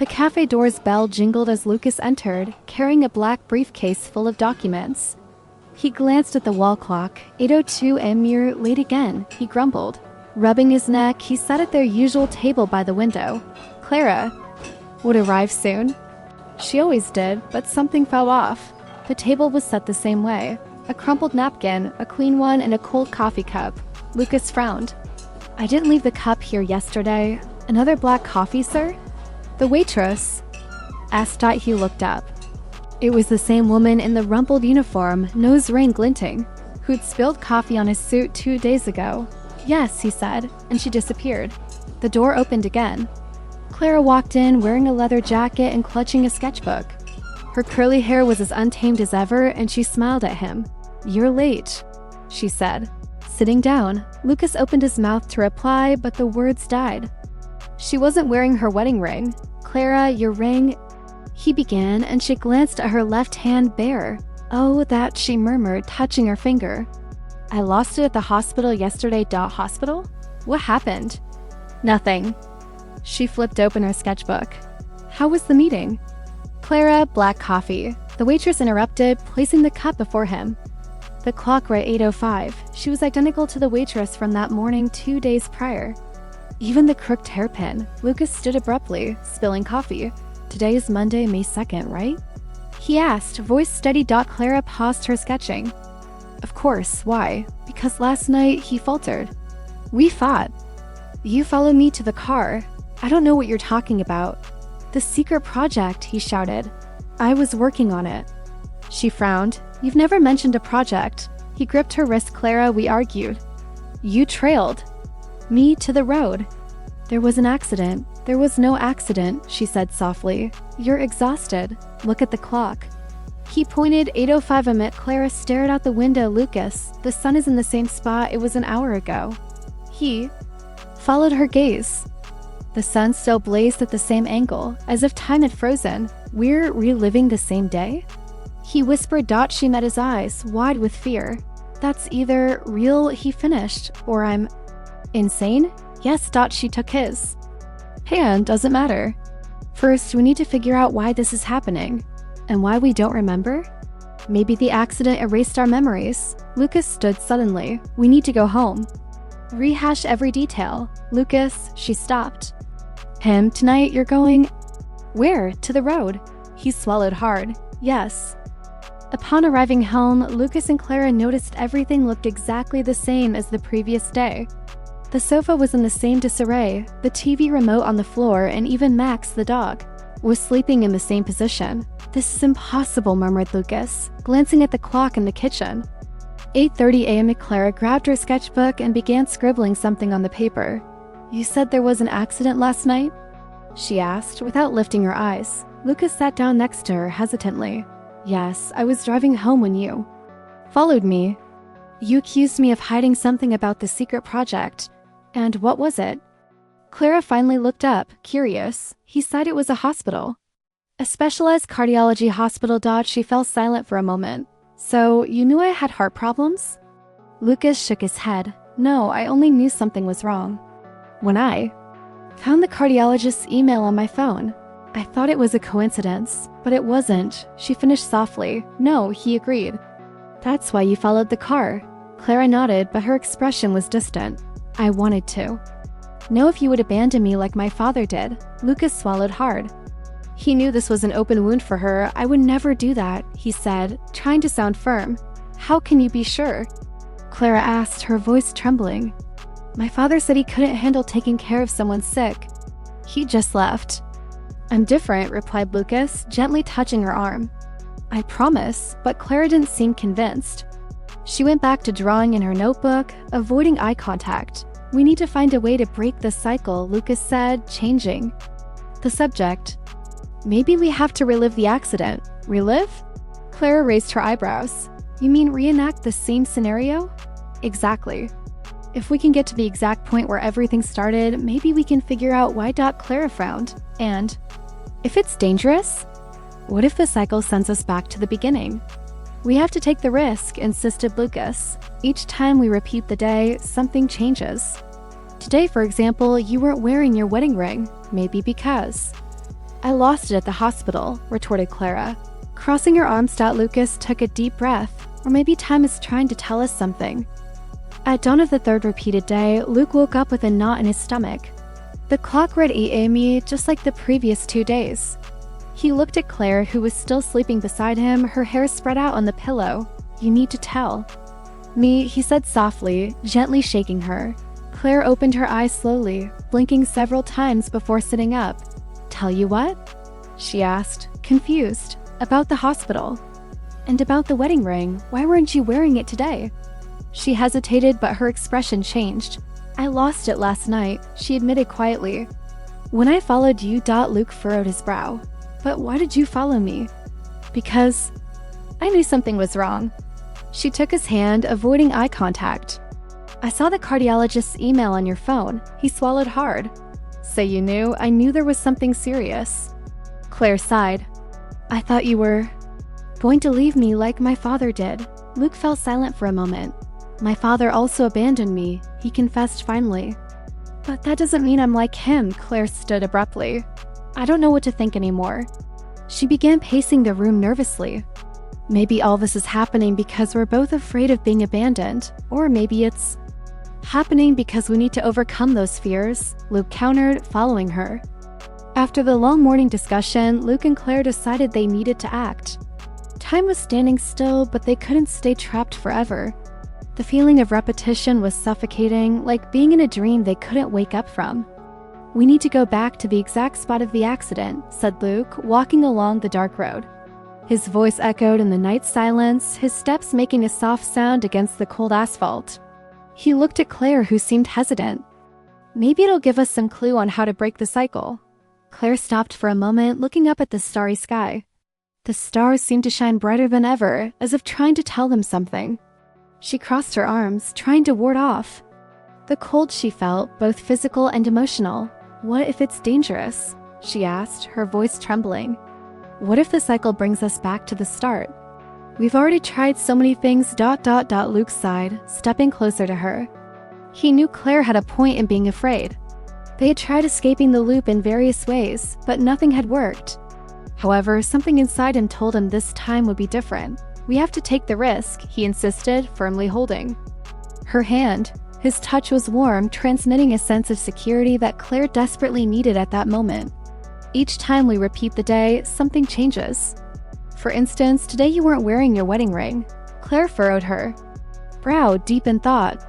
The cafe door's bell jingled as Lucas entered, carrying a black briefcase full of documents. He glanced at the wall clock. 8:02 a.m. You're late again, he grumbled. Rubbing his neck, he sat at their usual table by the window. Clara would arrive soon. She always did, but something fell off. The table was set the same way. A crumpled napkin, a clean one, and a cold coffee cup. Lucas frowned. I didn't leave the cup here yesterday. Another black coffee, sir? The waitress asked. He looked up. It was the same woman in the rumpled uniform, nose ring glinting, who'd spilled coffee on his suit 2 days ago. Yes, he said, and she disappeared. The door opened again. Clara walked in wearing a leather jacket and clutching a sketchbook. Her curly hair was as untamed as ever, and she smiled at him. You're late, she said. Sitting down, Lucas opened his mouth to reply, but the words died. She wasn't wearing her wedding ring. Clara, your ring... He began, and she glanced at her left hand bare. Oh, that, she murmured, touching her finger. I lost it at the hospital yesterday. Hospital? What happened? Nothing. She flipped open her sketchbook. How was the meeting? Clara, black coffee. The waitress interrupted, placing the cup before him. The clock read 8:05. She was identical to the waitress from that morning 2 days prior. Even the crooked hairpin. Lucas stood abruptly, spilling coffee. Today is Monday, May 2nd, right? He asked, voice steady. Clara paused her sketching. Of course, why? Because last night, he faltered. We fought. You followed me to the car. I don't know what you're talking about. The secret project, he shouted. I was working on it. She frowned. You've never mentioned a project. He gripped her wrist. Clara, we argued. You trailed me to the road. There was an accident. There was no accident, she said softly. You're exhausted. Look at the clock. He pointed. 8:05 a.m. Clara stared out the window. Lucas, the sun is in the same spot it was an hour ago. He followed her gaze. The sun still blazed at the same angle, as if time had frozen. We're reliving the same day? He whispered. She met his eyes, wide with fear. That's either real, he finished, or I'm insane? Yes. She took his hand. Doesn't matter. First, we need to figure out why this is happening, and why we don't remember. Maybe the accident erased our memories. Lucas stood suddenly. We need to go home. Rehash every detail. Lucas, she stopped. Him, tonight you're going... Where? To the road. He swallowed hard. Yes. Upon arriving home, Lucas and Clara noticed everything looked exactly the same as the previous day. The sofa was in the same disarray, the TV remote on the floor, and even Max, the dog, was sleeping in the same position. This is impossible, murmured Lucas, glancing at the clock in the kitchen. 8:30 a.m. Clara grabbed her sketchbook and began scribbling something on the paper. You said there was an accident last night? She asked, without lifting her eyes. Lucas sat down next to her hesitantly. Yes, I was driving home when you followed me. You accused me of hiding something about the secret project. And what was it? Clara finally looked up, curious. He said it was a hospital. A specialized cardiology hospital. She fell silent for a moment. So, you knew I had heart problems? Lucas shook his head. No, I only knew something was wrong when I found the cardiologist's email on my phone. I thought it was a coincidence, but it wasn't. She finished softly. No, he agreed. That's why you followed the car. Clara nodded, but her expression was distant. I wanted to know if you would abandon me like my father did. Lucas swallowed hard. He knew this was an open wound for her. I would never do that, he said, trying to sound firm. How can you be sure? Clara asked, her voice trembling. My father said he couldn't handle taking care of someone sick. He just left. I'm different, replied Lucas, gently touching her arm. I promise, but Clara didn't seem convinced. She went back to drawing in her notebook, avoiding eye contact. We need to find a way to break this cycle, Lucas said, changing the subject. Maybe we have to relive the accident. Relive? Clara raised her eyebrows. You mean reenact the same scenario? Exactly. If we can get to the exact point where everything started, maybe we can figure out why. Clara frowned. And if it's dangerous? What if the cycle sends us back to the beginning? We have to take the risk, insisted Lucas. Each time we repeat the day, something changes. Today, for example, you weren't wearing your wedding ring, maybe because I lost it at the hospital, retorted Clara. Crossing her arms, Lucas took a deep breath. Or maybe time is trying to tell us something. At dawn of the third repeated day, Luke woke up with a knot in his stomach. The clock read 8 a.m. just like the previous 2 days. He looked at Claire, who was still sleeping beside him, her hair spread out on the pillow. You need to tell me, he said softly, gently shaking her. Claire opened her eyes slowly, blinking several times before sitting up. Tell you what? She asked, confused. About the hospital. And about the wedding ring. Why weren't you wearing it today? She hesitated, but her expression changed. I lost it last night, she admitted quietly. When I followed you, Luke furrowed his brow. But why did you follow me? Because I knew something was wrong. She took his hand, avoiding eye contact. I saw the cardiologist's email on your phone. He swallowed hard. So you knew? I knew there was something serious. Claire sighed. I thought you were going to leave me like my father did. Luke fell silent for a moment. My father also abandoned me, he confessed finally. But that doesn't mean I'm like him, Claire stood abruptly. I don't know what to think anymore. She began pacing the room nervously. Maybe all this is happening because we're both afraid of being abandoned, or maybe it's happening because we need to overcome those fears, Luke countered, following her. After the long morning discussion, Luke and Claire decided they needed to act. Time was standing still, but they couldn't stay trapped forever. The feeling of repetition was suffocating, like being in a dream they couldn't wake up from. We need to go back to the exact spot of the accident, said Luke, walking along the dark road. His voice echoed in the night silence, his steps making a soft sound against the cold asphalt. He looked at Claire, who seemed hesitant. Maybe it'll give us some clue on how to break the cycle. Claire stopped for a moment, looking up at the starry sky. The stars seemed to shine brighter than ever, as if trying to tell them something. She crossed her arms, trying to ward off the cold she felt, both physical and emotional. What if it's dangerous? She asked, her voice trembling. What if the cycle brings us back to the start? We've already tried so many things. Luke sighed, stepping closer to her. He knew Claire had a point in being afraid. They had tried escaping the loop in various ways, but nothing had worked. However, something inside him told him this time would be different. We have to take the risk, he insisted, firmly holding her hand. His touch was warm, transmitting a sense of security that Claire desperately needed at that moment. Each time we repeat the day, something changes. For instance, today you weren't wearing your wedding ring. Claire furrowed her brow, deep in thought.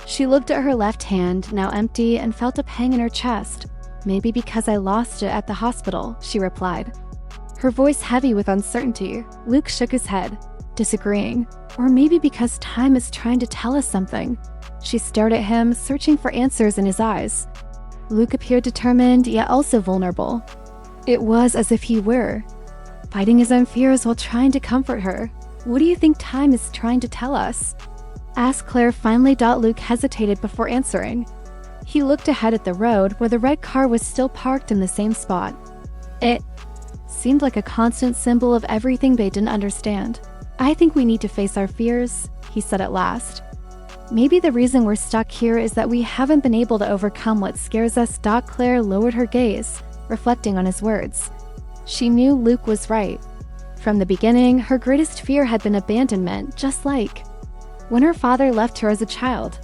She looked at her left hand, now empty, and felt a pang in her chest. Maybe because I lost it at the hospital, she replied. Her voice heavy with uncertainty. Luke shook his head, disagreeing. Or maybe because time is trying to tell us something. She stared at him, searching for answers in his eyes. Luke appeared determined, yet also vulnerable. It was as if he were fighting his own fears while trying to comfort her. What do you think time is trying to tell us? Asked Claire finally. Luke hesitated before answering. He looked ahead at the road, where the red car was still parked in the same spot. It seemed like a constant symbol of everything they didn't understand. I think we need to face our fears, he said at last. Maybe the reason we're stuck here is that we haven't been able to overcome what scares us. Claire lowered her gaze, reflecting on his words. She knew Luke was right. From the beginning, her greatest fear had been abandonment, just like when her father left her as a child.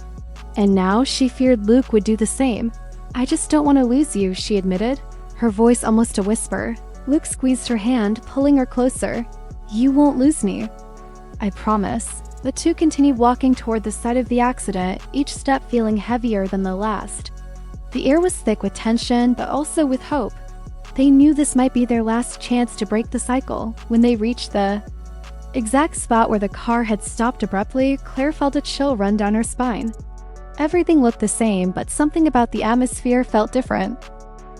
And now she feared Luke would do the same. I just don't want to lose you, she admitted, her voice almost a whisper. Luke squeezed her hand, pulling her closer. You won't lose me. I promise. The two continued walking toward the site of the accident, each step feeling heavier than the last. The air was thick with tension, but also with hope. They knew this might be their last chance to break the cycle. When they reached the exact spot where the car had stopped abruptly, Claire felt a chill run down her spine. Everything looked the same, but something about the atmosphere felt different.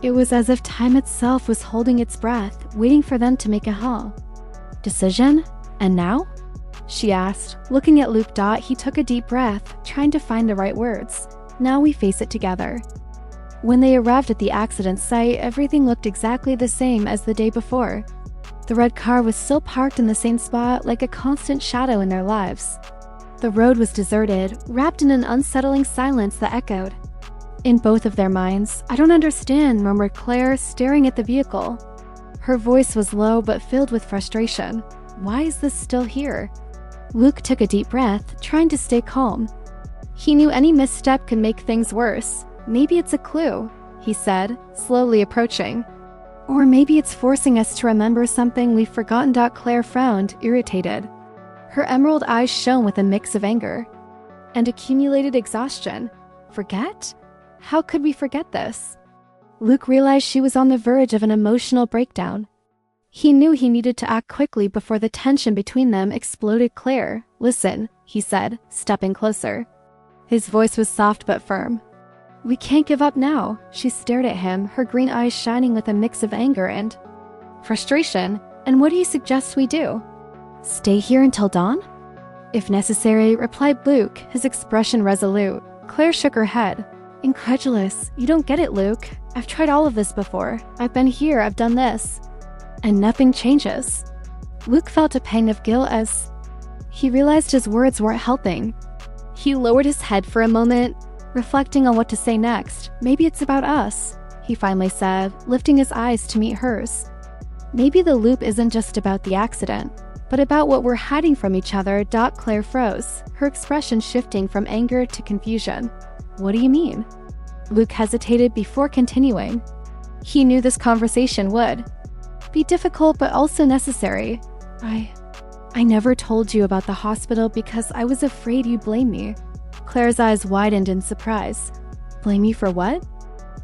It was as if time itself was holding its breath, waiting for them to make a call. Decision? And now? She asked, looking at Luke. He took a deep breath, trying to find the right words. Now we face it together. When they arrived at the accident site, everything looked exactly the same as the day before. The red car was still parked in the same spot, like a constant shadow in their lives. The road was deserted, wrapped in an unsettling silence that echoed in both of their minds. I don't understand, murmured Claire, staring at the vehicle. Her voice was low but filled with frustration. Why is this still here? Luke took a deep breath, trying to stay calm. He knew any misstep could make things worse. Maybe it's a clue, he said, slowly approaching. Or maybe it's forcing us to remember something we've forgotten. Claire frowned, irritated. Her emerald eyes shone with a mix of anger and accumulated exhaustion. Forget? How could we forget this? Luke realized she was on the verge of an emotional breakdown. He knew he needed to act quickly before the tension between them exploded. Claire, listen, he said, stepping closer. His voice was soft but firm. We can't give up now. She stared at him, her green eyes shining with a mix of anger and frustration. And what do you suggest we do? Stay here until dawn? If necessary, replied Luke, his expression resolute. Claire shook her head. Incredulous. You don't get it, Luke. I've tried all of this before. I've been here, I've done this. And nothing changes. Luke felt a pang of guilt as he realized his words weren't helping. He lowered his head for a moment, reflecting on what to say next. Maybe it's about us, he finally said, lifting his eyes to meet hers. Maybe the loop isn't just about the accident, but about what we're hiding from each other. Claire froze, her expression shifting from anger to confusion. What do you mean? Luke hesitated before continuing. He knew this conversation would be difficult but also necessary. I never told you about the hospital because I was afraid you'd blame me. Claire's eyes widened in surprise. Blame you for what?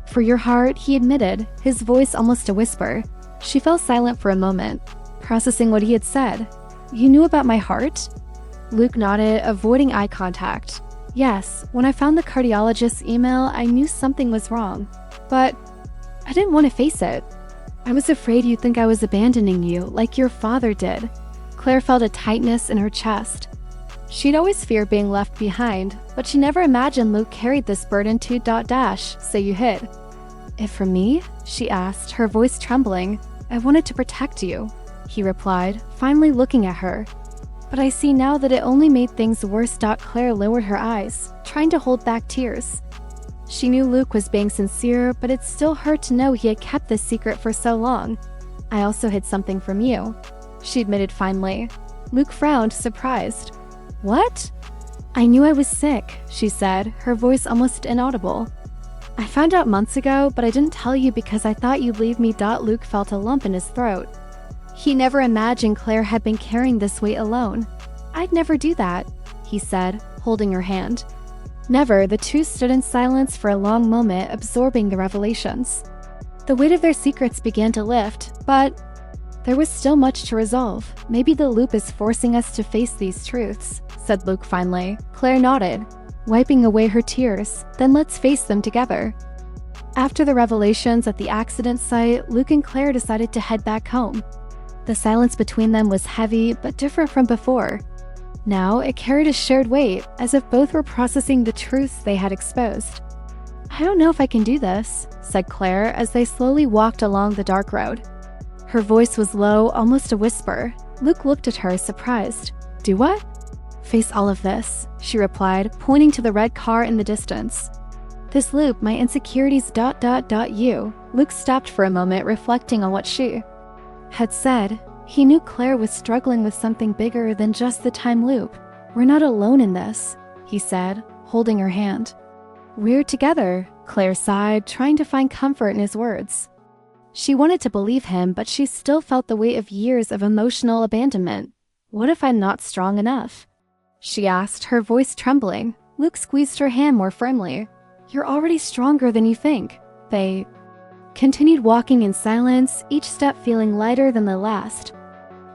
For your heart, he admitted, his voice almost a whisper. She fell silent for a moment, processing what he had said. You knew about my heart? Luke nodded, avoiding eye contact. Yes, when I found the cardiologist's email, I knew something was wrong. But I didn't want to face it. I was afraid you'd think I was abandoning you, like your father did. Claire felt a tightness in her chest. She'd always feared being left behind, but she never imagined Luke carried this burden to So you hid. If for me? She asked, her voice trembling. I wanted to protect you, he replied, finally looking at her. But I see now that it only made things worse. Claire lowered her eyes, trying to hold back tears. She knew Luke was being sincere, but it still hurt to know he had kept this secret for so long. I also hid something from you, she admitted finally. Luke frowned, surprised. What? I knew I was sick, she said, her voice almost inaudible. I found out months ago, but I didn't tell you because I thought you'd leave me. Luke felt a lump in his throat. He never imagined Claire had been carrying this weight alone. I'd never do that, he said, holding her hand. Never. The two stood in silence for a long moment, absorbing the revelations. The weight of their secrets began to lift, but there was still much to resolve. Maybe the loop is forcing us to face these truths, said Luke finally. Claire nodded, wiping away her tears. Then let's face them together. After the revelations at the accident site, Luke and Claire decided to head back home. The silence between them was heavy, but different from before. Now it carried a shared weight, as if both were processing the truths they had exposed. I don't know if I can do this, said Claire as they slowly walked along the dark road. Her voice was low, almost a whisper. Luke looked at her, surprised. Do what? Face all of this, she replied, pointing to the red car in the distance. This loop, my insecurities. You. Luke stopped for a moment, reflecting on what she had said. He knew Claire was struggling with something bigger than just the time loop. We're not alone in this, he said, holding her hand. We're together, Claire sighed, trying to find comfort in his words. She wanted to believe him, but she still felt the weight of years of emotional abandonment. What if I'm not strong enough? She asked, her voice trembling. Luke squeezed her hand more firmly. You're already stronger than you think. They continued walking in silence, each step feeling lighter than the last.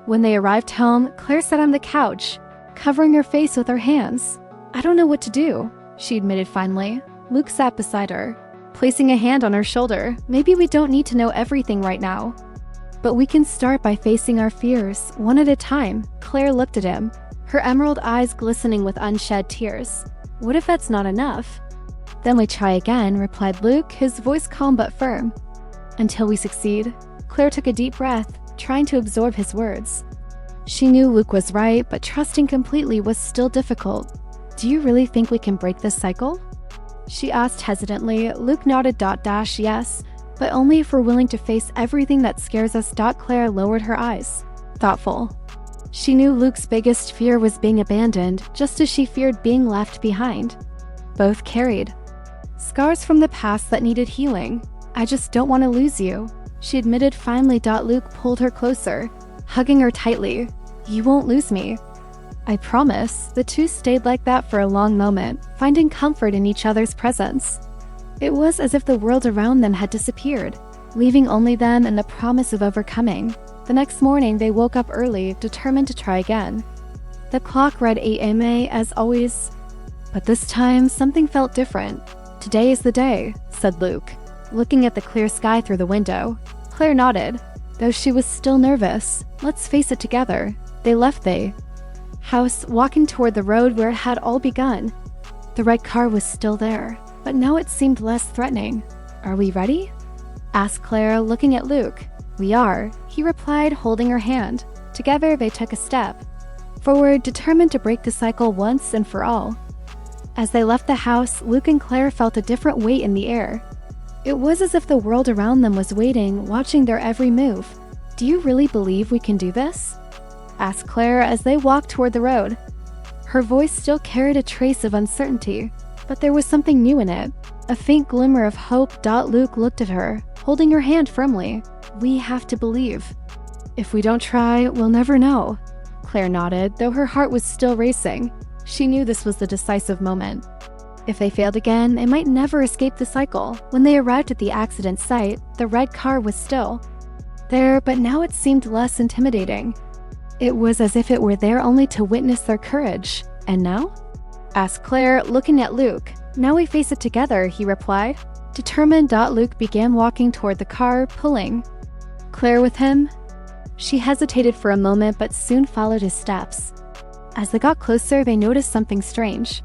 When they arrived home, Claire sat on the couch, covering her face with her hands. I don't know what to do, she admitted finally. Luke sat beside her, placing a hand on her shoulder. Maybe we don't need to know everything right now, but we can start by facing our fears, one at a time. Claire looked at him, her emerald eyes glistening with unshed tears. What if that's not enough? Then we try again, replied Luke, his voice calm but firm. Until we succeed. Claire took a deep breath, trying to absorb his words. She knew Luke was right, but trusting completely was still difficult. Do you really think we can break this cycle? She asked hesitantly. Luke nodded. Yes, but only if we're willing to face everything that scares us. Claire lowered her eyes, thoughtful. She knew Luke's biggest fear was being abandoned, just as she feared being left behind. Both carried scars from the past that needed healing. I just don't want to lose you, she admitted finally. Luke pulled her closer, hugging her tightly. You won't lose me. I promise. The two stayed like that for a long moment, finding comfort in each other's presence. It was as if the world around them had disappeared, leaving only them and the promise of overcoming. The next morning, they woke up early, determined to try again. The clock read 8 a.m. as always, but this time something felt different. Today is the day, said Luke, looking at the clear sky through the window. Claire nodded, though she was still nervous. Let's face it together. They left the house, walking toward the road where it had all begun. The red car was still there, but now it seemed less threatening. Are we ready? Asked Claire, looking at Luke. We are, he replied, holding her hand. Together they took a step forward, determined to break the cycle once and for all. As they left the house, Luke and Claire felt a different weight in the air. It was as if the world around them was waiting, watching their every move. Do you really believe we can do this? Asked Claire as they walked toward the road. Her voice still carried a trace of uncertainty, but there was something new in it, a faint glimmer of hope. Luke looked at her, holding her hand firmly. We have to believe. If we don't try, we'll never know. Claire nodded, though her heart was still racing. She knew this was the decisive moment. If they failed again, they might never escape the cycle. When they arrived at the accident site, the red car was still there, but now it seemed less intimidating. It was as if it were there only to witness their courage. And now? Asked Claire, looking at Luke. Now we face it together, he replied. Determined. Luke began walking toward the car, pulling Claire with him. She hesitated for a moment but soon followed his steps. As they got closer, they noticed something strange.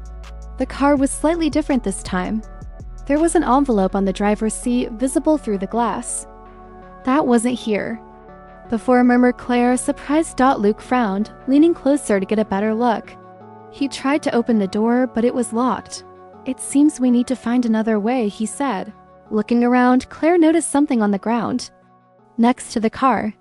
The car was slightly different this time. There was an envelope on the driver's seat, visible through the glass. That wasn't here before, murmured Claire, surprised. Luke frowned, leaning closer to get a better look. He tried to open the door, but it was locked. It seems we need to find another way, he said. Looking around, Claire noticed something on the ground next to the car.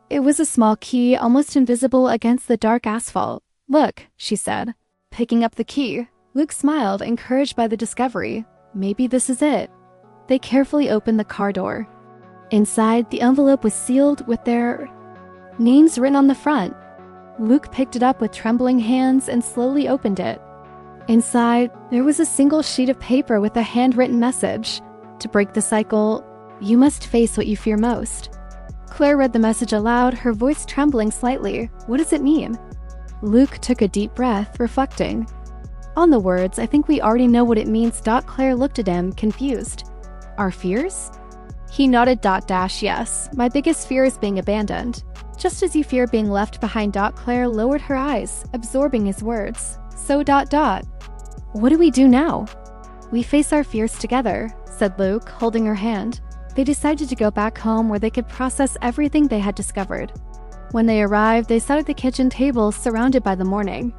It was a small key, almost invisible against the dark asphalt. Look, she said, picking up the key. Luke smiled, encouraged by the discovery. Maybe this is it. They carefully opened the car door. Inside, the envelope was sealed with their names written on the front. Luke picked it up with trembling hands and slowly opened it. Inside, there was a single sheet of paper with a handwritten message. To break the cycle, you must face what you fear most. Claire read the message aloud, her voice trembling slightly. What does it mean? Luke took a deep breath, reflecting on the words. I think we already know what it means. Claire looked at him, confused. Our fears? He nodded. Yes, my biggest fear is being abandoned. Just as you fear being left behind. Claire lowered her eyes, absorbing his words. So. What do we do now? We face our fears together, said Luke, holding her hand. They decided to go back home where they could process everything they had discovered. When they arrived, they sat at the kitchen table, surrounded by the morning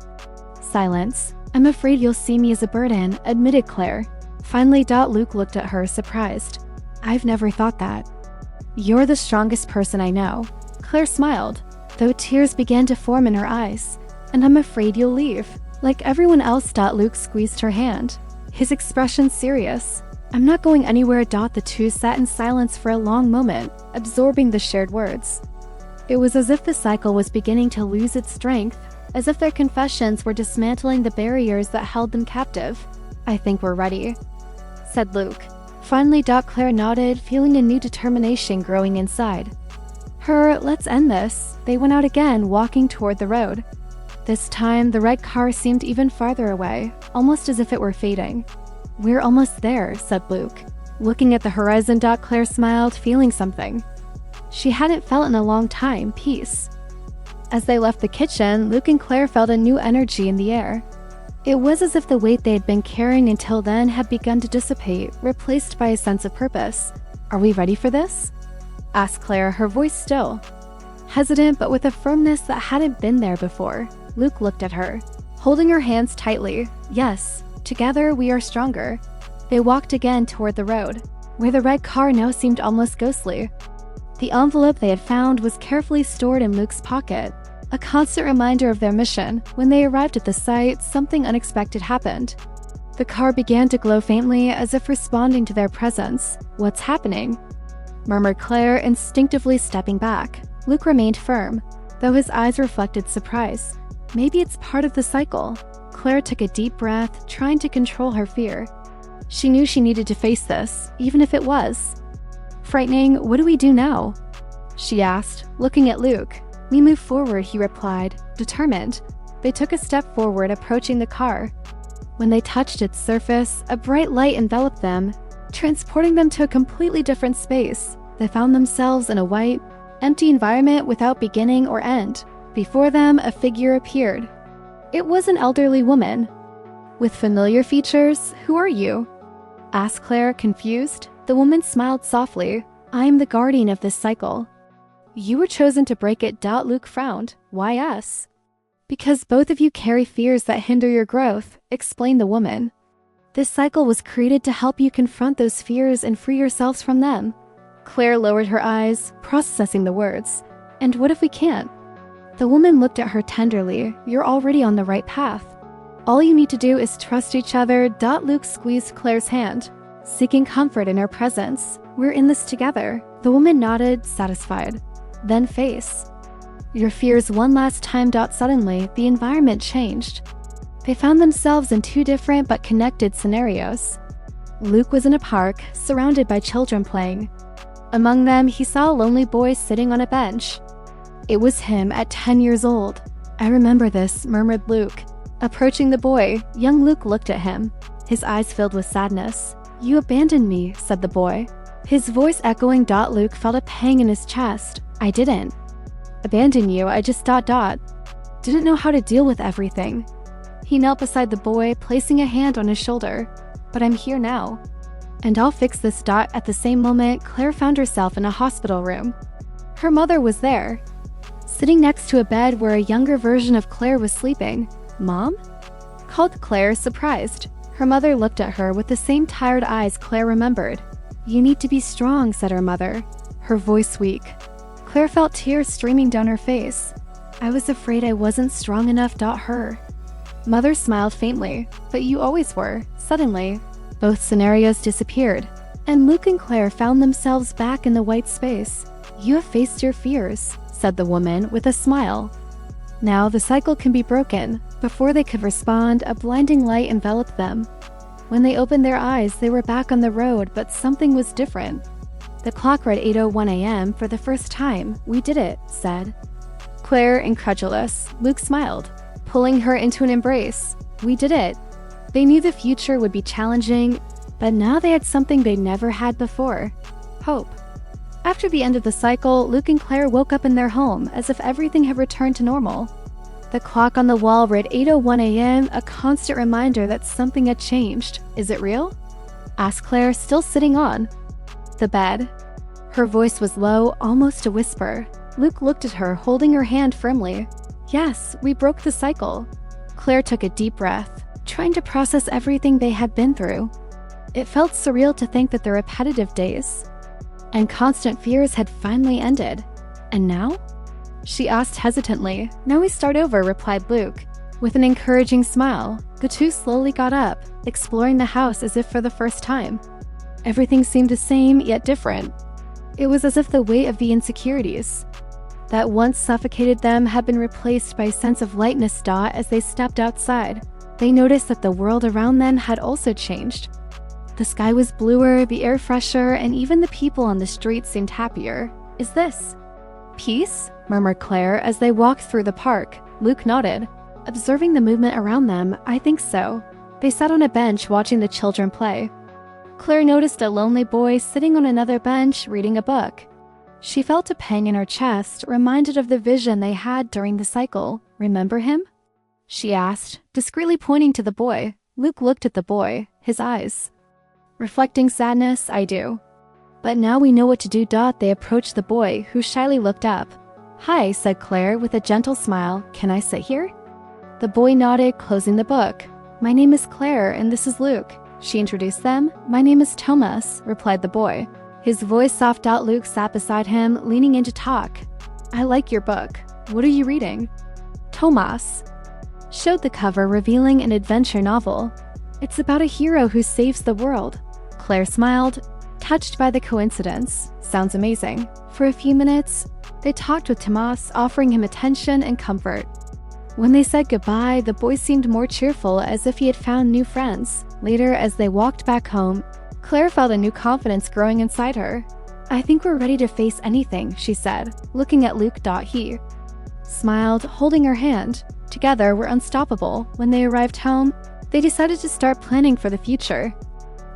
silence. I'm afraid you'll see me as a burden, admitted Claire. Finally. Luke looked at her, surprised. I've never thought that. You're the strongest person I know. Claire smiled, though tears began to form in her eyes. And I'm afraid you'll leave. Like everyone else. Luke squeezed her hand, his expression serious. I'm not going anywhere. The two sat in silence for a long moment, absorbing the shared words. It was as if the cycle was beginning to lose its strength, as if their confessions were dismantling the barriers that held them captive. I think we're ready, said Luke. Finally. Claire nodded, feeling a new determination growing inside her. Let's end this. They went out again, walking toward the road. This time, the red car seemed even farther away, almost as if it were fading. We're almost there, said Luke, looking at the horizon. Claire smiled, feeling something she hadn't felt in a long time, peace. As they left the kitchen, Luke and Claire felt a new energy in the air. It was as if the weight they had been carrying until then had begun to dissipate, replaced by a sense of purpose. Are we ready for this? Asked Claire, her voice still hesitant but with a firmness that hadn't been there before. Luke looked at her, holding her hands tightly. Yes, together we are stronger. They walked again toward the road. where the red car now seemed almost ghostly. The envelope they had found was carefully stored in Luke's pocket, a constant reminder of their mission. When they arrived at the site, something unexpected happened. The car began to glow faintly, as if responding to their presence. "What's happening?" murmured Claire, instinctively stepping back. Luke remained firm, though his eyes reflected surprise. Maybe it's part of the cycle. Claire took a deep breath, trying to control her fear. She knew she needed to face this, even if it was frightening. "What do we do now?" she asked, looking at Luke. "We move forward," he replied, determined. They took a step forward, approaching the car. When they touched its surface, a bright light enveloped them, transporting them to a completely different space. They found themselves in a white, empty environment without beginning or end. Before them, a figure appeared. It was an elderly woman with familiar features. "Who are you?" asked Claire, confused. The woman smiled softly. "I am the guardian of this cycle." "You were chosen to break it." Luke frowned. "Why us?" "Because both of you carry fears that hinder your growth," explained the woman. "This cycle was created to help you confront those fears and free yourselves from them." Claire lowered her eyes, processing the words. "And what if we can't?" The woman looked at her tenderly. "You're already on the right path. All you need to do is trust each other." Luke squeezed Claire's hand, seeking comfort in her presence. "We're in this together." The woman nodded, satisfied. "Then face your fears one last time." Suddenly, the environment changed. They found themselves in two different but connected scenarios. Luke was in a park, surrounded by children playing. Among them, he saw a lonely boy sitting on a bench. It was him at 10 years old. "I remember this," murmured Luke. Approaching the boy, young Luke looked at him, his eyes filled with sadness. "You abandoned me," said the boy, his voice echoing. Luke felt a pang in his chest. "I didn't abandon you, I just didn't know how to deal with everything." He knelt beside the boy, placing a hand on his shoulder. "But I'm here now, and I'll fix this." At the same moment, Claire found herself in a hospital room. Her mother was there, sitting next to a bed where a younger version of Claire was sleeping. "Mom?" called Claire, surprised. Her mother looked at her with the same tired eyes Claire remembered. "You need to be strong," said her mother, her voice weak. Claire felt tears streaming down her face. "I was afraid I wasn't strong enough." Her mother smiled faintly. "But you always were." Suddenly, both scenarios disappeared, and Luke and Claire found themselves back in the white space. "You have faced your fears," said the woman with a smile. "Now the cycle can be broken." Before they could respond, a blinding light enveloped them. When they opened their eyes, they were back on the road, but something was different. The clock read 8:01 a.m. for the first time. "We did it," said Claire, incredulous. Luke smiled, pulling her into an embrace. "We did it." They knew the future would be challenging, but now they had something they never had before: hope. After the end of the cycle, Luke and Claire woke up in their home as if everything had returned to normal. The clock on the wall read 8:01 a.m., a constant reminder that something had changed. "Is it real?" asked Claire, still sitting on the bed. Her voice was low, almost a whisper. Luke looked at her, holding her hand firmly. "Yes, we broke the cycle." Claire took a deep breath, trying to process everything they had been through. It felt surreal to think that the repetitive days and constant fears had finally ended. "And now?" she asked hesitantly. "Now we start over," replied Luke, with an encouraging smile. The two slowly got up, exploring the house as if for the first time. Everything seemed the same, yet different. It was as if the weight of the insecurities that once suffocated them had been replaced by a sense of lightness. As they stepped outside, they noticed that the world around them had also changed. The sky was bluer, the air fresher, and even the people on the street seemed happier. "Is this peace?" murmured Claire as they walked through the park. Luke nodded, observing the movement around them. "I think so." They sat on a bench watching the children play. Claire noticed a lonely boy sitting on another bench reading a book. She felt a pang in her chest, reminded of the vision they had during the cycle. "Remember him?" she asked, discreetly pointing to the boy. Luke looked at the boy, his eyes reflecting sadness. "I do. But now we know what to do." They approached the boy, who shyly looked up. "Hi," said Claire with a gentle smile. "Can I sit here?" The boy nodded, closing the book. "My name is Claire, and this is Luke." She introduced them. "My name is Thomas," replied the boy. His voice soft out. Luke sat beside him, leaning in to talk. "I like your book. What are you reading?" Thomas showed the cover, revealing an adventure novel. "It's about a hero who saves the world." Claire smiled, touched by the coincidence. "Sounds amazing." For a few minutes, they talked with Thomas, offering him attention and comfort. When they said goodbye, the boy seemed more cheerful, as if he had found new friends. Later, as they walked back home, Claire felt a new confidence growing inside her. "I think we're ready to face anything," she said, looking at Luke. He smiled, holding her hand. Together, we're unstoppable. When they arrived home, they decided to start planning for the future.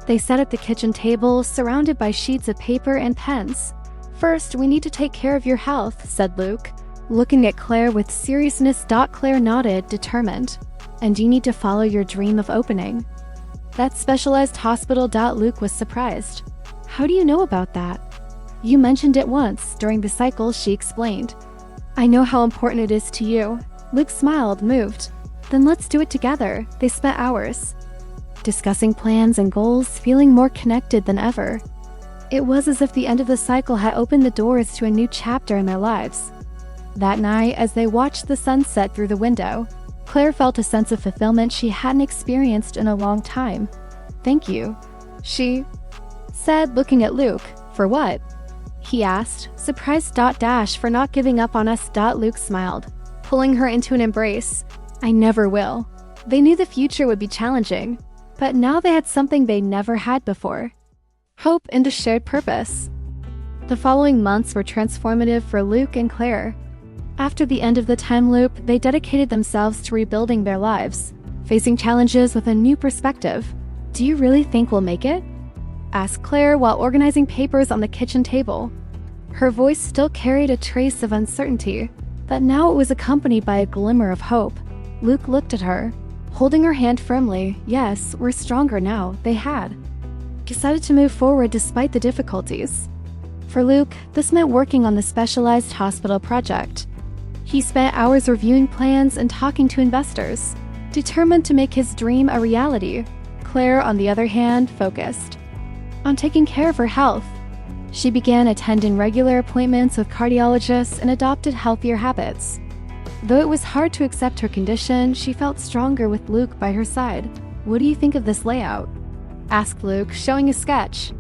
They sat at the kitchen table, surrounded by sheets of paper and pens. "First, we need to take care of your health," said Luke, looking at Claire with seriousness. Claire nodded, determined. "And you need to follow your dream of opening that specialized hospital." Luke was surprised. "How do you know about that?" "You mentioned it once during the cycle," she explained. "I know how important it is to you." Luke smiled, moved. "Then let's do it together." They spent hours discussing plans and goals, feeling more connected than ever. It was as if the end of the cycle had opened the doors to a new chapter in their lives. That night, as they watched the sunset through the window, Claire felt a sense of fulfillment she hadn't experienced in a long time. "Thank you," she said, looking at Luke. "For what?" he asked, surprised. "For not giving up on us." Luke smiled, pulling her into an embrace. "I never will." They knew the future would be challenging, but now they had something they never had before: hope and a shared purpose. The following months were transformative for Luke and Claire. After the end of the time loop, they dedicated themselves to rebuilding their lives, facing challenges with a new perspective. "Do you really think we'll make it?" asked Claire while organizing papers on the kitchen table. Her voice still carried a trace of uncertainty, but now it was accompanied by a glimmer of hope. Luke looked at her, holding her hand firmly. "Yes, we're stronger now." They had decided to move forward despite the difficulties. For Luke, this meant working on the specialized hospital project. He spent hours reviewing plans and talking to investors, determined to make his dream a reality. Claire, on the other hand, focused on taking care of her health. She began attending regular appointments with cardiologists and adopted healthier habits. Though it was hard to accept her condition, she felt stronger with Luke by her side. "What do you think of this layout?" asked Luke, showing a sketch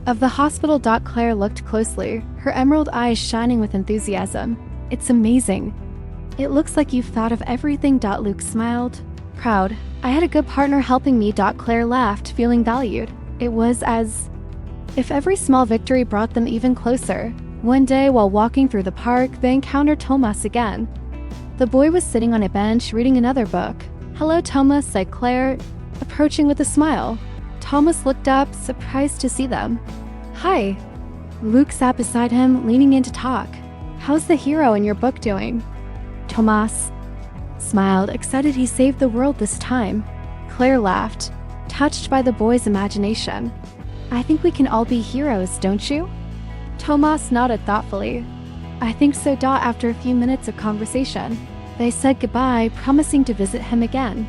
of the hospital. Claire looked closely, her emerald eyes shining with enthusiasm. "It's amazing. It looks like you've thought of everything." Luke smiled, proud. "I had a good partner helping me." Claire laughed, feeling valued. It was as if every small victory brought them even closer. One day, while walking through the park, they encountered Thomas again. The boy was sitting on a bench reading another book. "Hello, Thomas," said Claire, approaching with a smile. Thomas looked up, surprised to see them. "Hi." Luke sat beside him, leaning in to talk. "How's the hero in your book doing?" Thomas smiled, excited he saved the world this time. Claire laughed, touched by the boy's imagination. "I think we can all be heroes, don't you?" Thomas nodded thoughtfully. "I think so." After a few minutes of conversation, they said goodbye, promising to visit him again.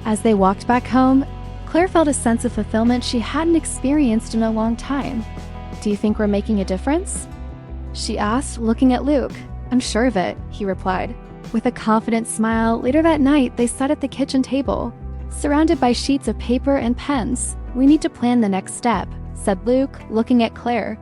As they walked back home, Claire felt a sense of fulfillment she hadn't experienced in a long time. "Do you think we're making a difference?" she asked, looking at Luke. "I'm sure of it," he replied, with a confident smile. Later that night, they sat at the kitchen table, surrounded by sheets of paper and pens. "We need to plan the next step," said Luke, looking at Claire.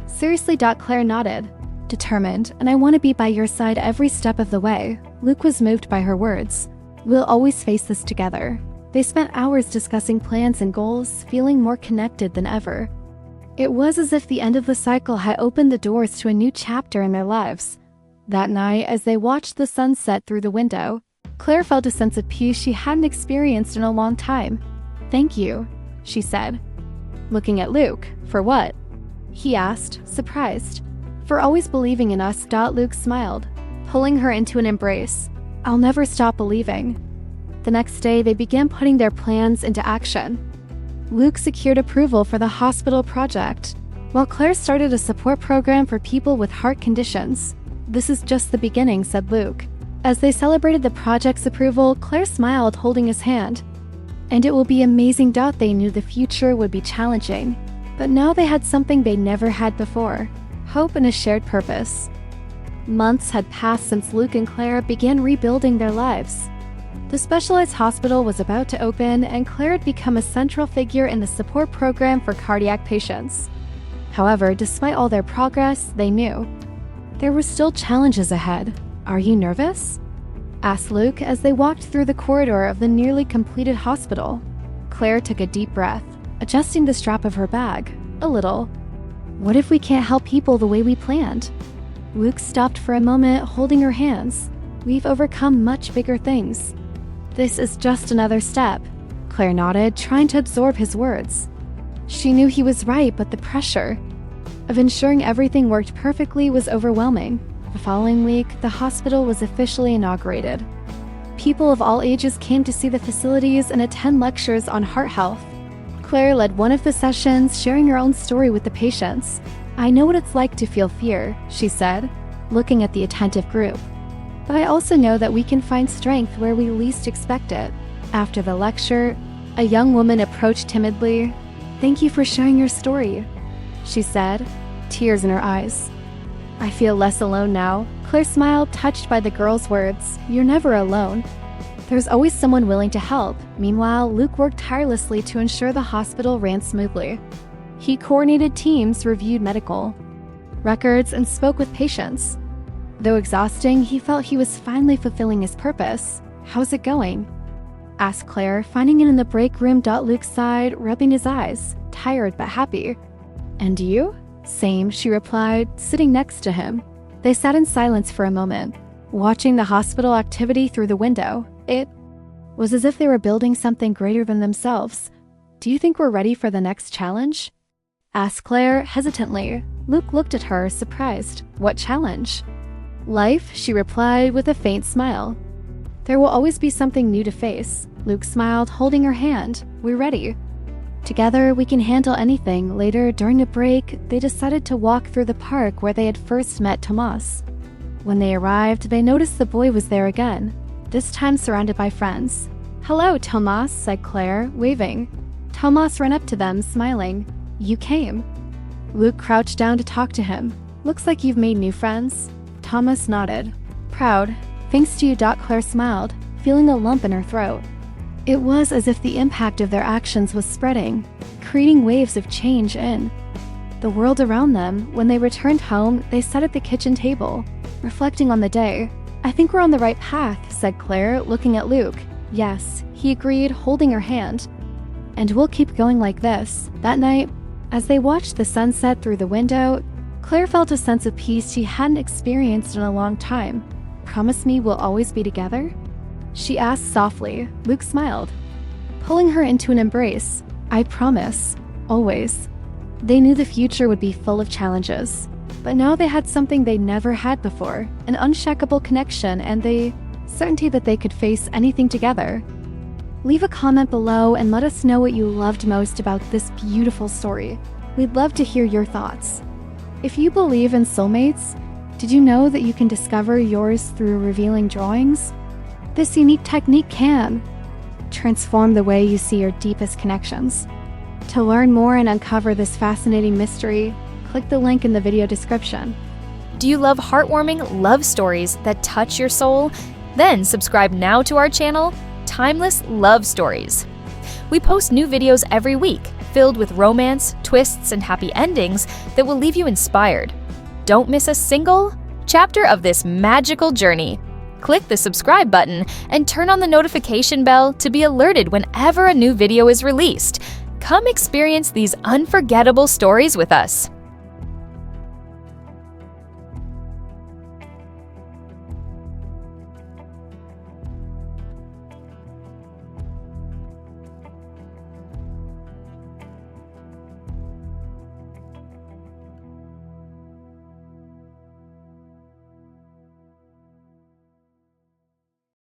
"Seriously?" Claire nodded, determined. "And I want to be by your side every step of the way." Luke was moved by her words. "We'll always face this together." They spent hours discussing plans and goals, feeling more connected than ever. It was as if the end of the cycle had opened the doors to a new chapter in their lives. That night, as they watched the sunset through the window, Claire felt a sense of peace she hadn't experienced in a long time. "Thank you," she said, looking at Luke. "For what?" he asked, surprised. "For always believing in us." Luke smiled, pulling her into an embrace. "I'll never stop believing." The next day, they began putting their plans into action. Luke secured approval for the hospital project, while Claire started a support program for people with heart conditions. "This is just the beginning," said Luke. As they celebrated the project's approval, Claire smiled, holding his hand. And it will be amazing. They knew the future would be challenging, but now they had something they never had before: hope and a shared purpose. Months had passed since Luke and Claire began rebuilding their lives. The specialized hospital was about to open, and Claire had become a central figure in the support program for cardiac patients. However, despite all their progress, they knew there were still challenges ahead. "Are you nervous?" asked Luke as they walked through the corridor of the nearly completed hospital. Claire took a deep breath, adjusting the strap of her bag a little. "What if we can't help people the way we planned?" Luke stopped for a moment, holding her hands. "We've overcome much bigger things. This is just another step." Claire nodded, trying to absorb his words. She knew he was right, but the pressure of ensuring everything worked perfectly was overwhelming. The following week, the hospital was officially inaugurated. People of all ages came to see the facilities and attend lectures on heart health. Claire led one of the sessions, sharing her own story with the patients. "I know what it's like to feel fear," she said, looking at the attentive group. "But I also know that we can find strength where we least expect it." After the lecture, a young woman approached timidly. "Thank you for sharing your story," she said, tears in her eyes. "I feel less alone now." Claire smiled, touched by the girl's words. "You're never alone. There's always someone willing to help." Meanwhile, Luke worked tirelessly to ensure the hospital ran smoothly. He coordinated teams, reviewed medical records, and spoke with patients. Though exhausting, he felt he was finally fulfilling his purpose. "How's it going?" asked Claire, finding it in the break room. Luke sighed, rubbing his eyes, tired but happy. "And you?" "Same," she replied, sitting next to him. They sat in silence for a moment, watching the hospital activity through the window. It was as if they were building something greater than themselves. "Do you think we're ready for the next challenge?" asked Claire hesitantly. Luke looked at her, surprised. "What challenge?" "Life," she replied with a faint smile. "There will always be something new to face." Luke smiled, holding her hand. "We're ready. Together, we can handle anything." Later, during a break, they decided to walk through the park where they had first met Tomas. When they arrived, they noticed the boy was there again, this time surrounded by friends. "Hello, Tomas," said Claire, waving. Tomas ran up to them, smiling. "You came." Luke crouched down to talk to him. "Looks like you've made new friends." Tomas nodded. "Proud. Thanks to you." Claire smiled, feeling a lump in her throat. It was as if the impact of their actions was spreading, creating waves of change in the world around them. When they returned home, they sat at the kitchen table, reflecting on the day. "I think we're on the right path," said Claire, looking at Luke. "Yes," he agreed, holding her hand. "And we'll keep going like this." That night, as they watched the sunset through the window, Claire felt a sense of peace she hadn't experienced in a long time. "Promise me we'll always be together?" she asked softly. Luke smiled, pulling her into an embrace. "I promise. Always." They knew the future would be full of challenges, but now they had something they never had before: an unshakable connection and the certainty that they could face anything together. Leave a comment below and let us know what you loved most about this beautiful story. We'd love to hear your thoughts. If you believe in soulmates, did you know that you can discover yours through revealing drawings? This unique technique can transform the way you see your deepest connections. To learn more and uncover this fascinating mystery, click the link in the video description. Do you love heartwarming love stories that touch your soul? Then subscribe now to our channel, Timeless Love Stories. We post new videos every week, filled with romance, twists, and happy endings that will leave you inspired. Don't miss a single chapter of this magical journey. Click the subscribe button and turn on the notification bell to be alerted whenever a new video is released. Come experience these unforgettable stories with us.